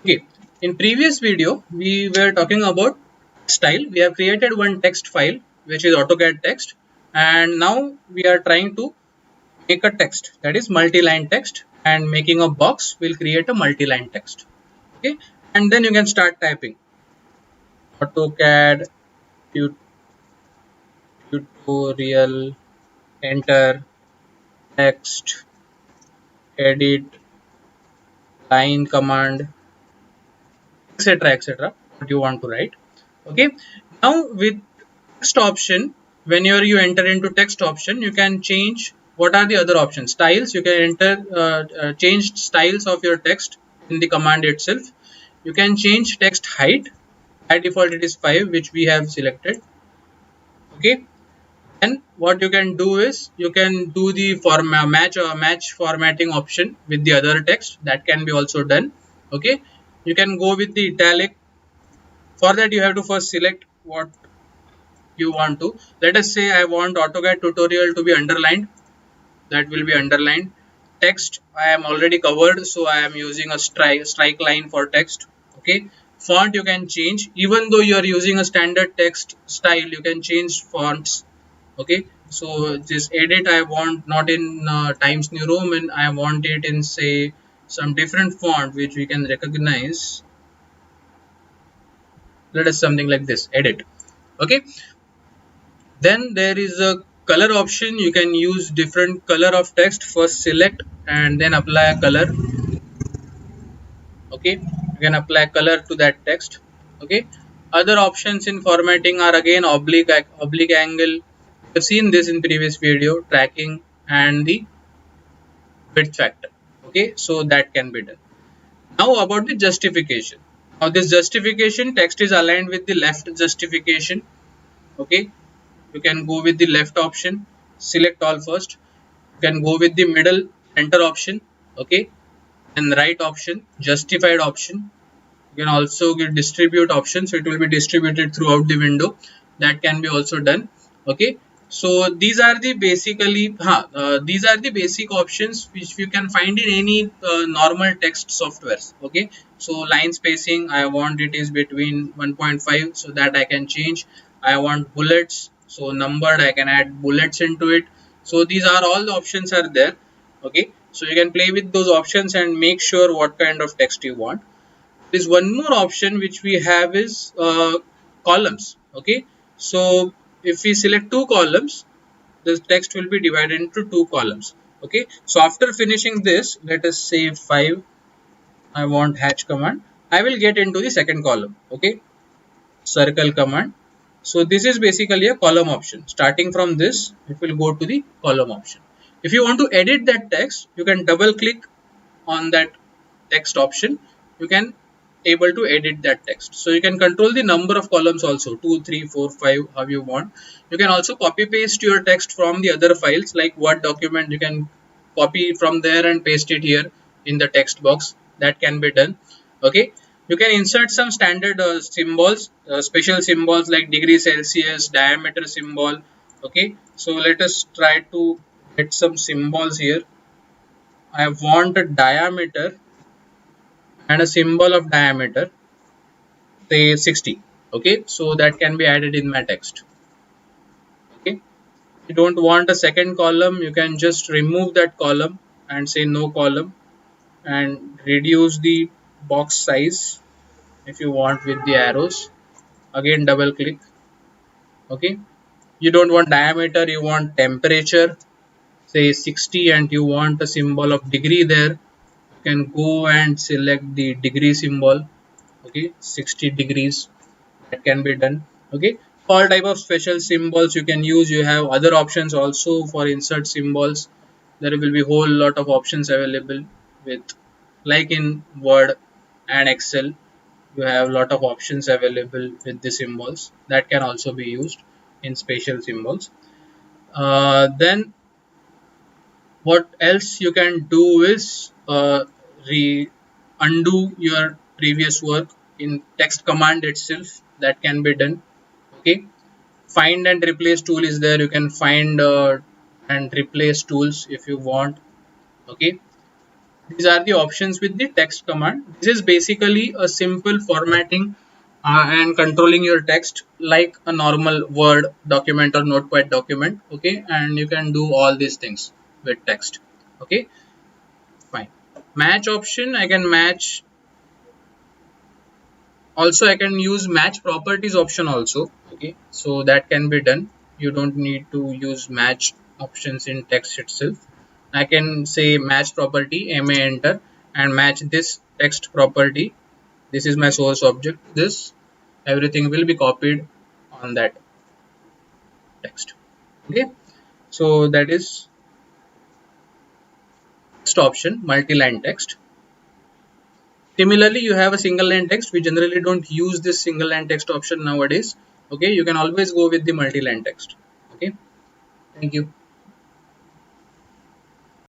Okay, in previous video we were talking about style. We have created one text file which is AutoCAD text, and now we are trying to make a text, that is multi-line text, and making a box will create a multi-line text. Okay, and then you can start typing AutoCAD tutorial, enter, text, edit, line command, etc, etc, what you want to write. Okay, now with text option, whenever you enter into text option, you can change what are the other options. Styles, you can enter change styles of your text in the command itself. You can change text height. By default it is 5, which we have selected. Okay, and what you can do is you can do the match formatting option with the other text. That can be also done. Okay, you can go with the italic. For that you have to first select what you want to. Let us say I want AutoCAD tutorial to be underlined. That will be underlined. Text I am already covered, so I am using a strike line for text. Okay, font you can change. Even though you are using a standard text style, you can change fonts. Okay, so this edit I want not in Times New Roman, I want it in say some different font which we can recognize. Let us something like this, edit. Okay, then there is a color option. You can use different color of text. First select and then apply a color. Okay, you can apply color to that text. Okay, other options in formatting are again oblique angle. We've seen this in previous video, tracking and the width factor. Okay, so that can be done. Now about the justification. Now this justification, text is aligned with the left justification. Okay, you can go with the left option, select all first. You can go with the middle enter option. Okay, and right option, justified option. You can also get distribute option, so it will be distributed throughout the window. That can be also done. Okay, so these are the these are the basic options which you can find in any normal text softwares. Okay, so line spacing I want it is between 1.5, so that I can change. I want bullets, so numbered I can add bullets into it. So these are all the options are there. Okay, so you can play with those options and make sure what kind of text you want. There is one more option which we have is columns. Okay, so if we select two columns, the text will be divided into two columns. Okay, so after finishing this, let us say 5, I want hatch command, I will get into the second column. Okay, circle command. So this is basically a column option. Starting from this, it will go to the column option. If you want to edit that text, you can double click on that text option. You can able to edit that text. So you can control the number of columns also, 2, 3, 4, 5, how you want. You can also copy paste your text from the other files like Word document. You can copy from there and paste it here in the text box. That can be done. Okay, you can insert some standard symbols, special symbols like degree Celsius, diameter symbol. Okay, so let us try to get some symbols here. I want a diameter and a symbol of diameter, say 60. Okay, so that can be added in my text. Okay, if you don't want a second column, you can just remove that column and say no column and reduce the box size if you want with the arrows. Again double click. Okay, you don't want diameter, you want temperature, say 60, and you want a symbol of degree there. You can go and select the degree symbol. Okay, 60 degrees, that can be done. Okay, all type of special symbols you can use. You have other options also for insert symbols. There will be whole lot of options available with, like in Word and Excel, you have lot of options available with the symbols that can also be used in special symbols. Then what else you can do is undo your previous work in text command itself. That can be done. Okay, find and replace tool is there. You can find and replace tools if you want. Okay, These are the options with the text command. This is basically a simple formatting and controlling your text like a normal Word document or Notepad document. Okay, and you can do all these things with text. Okay, fine. Match option, I can match. Also, I can use match properties option also. Okay, so that can be done. You don't need to use match options in text itself. I can say match property, ma enter, and match this text property. This is my source object. This everything will be copied on that text. Okay, so that is next option, multi-line text. Similarly, you have a single line text. We generally don't use this single line text option nowadays. Okay, you can always go with the multi-line text. Okay, thank you.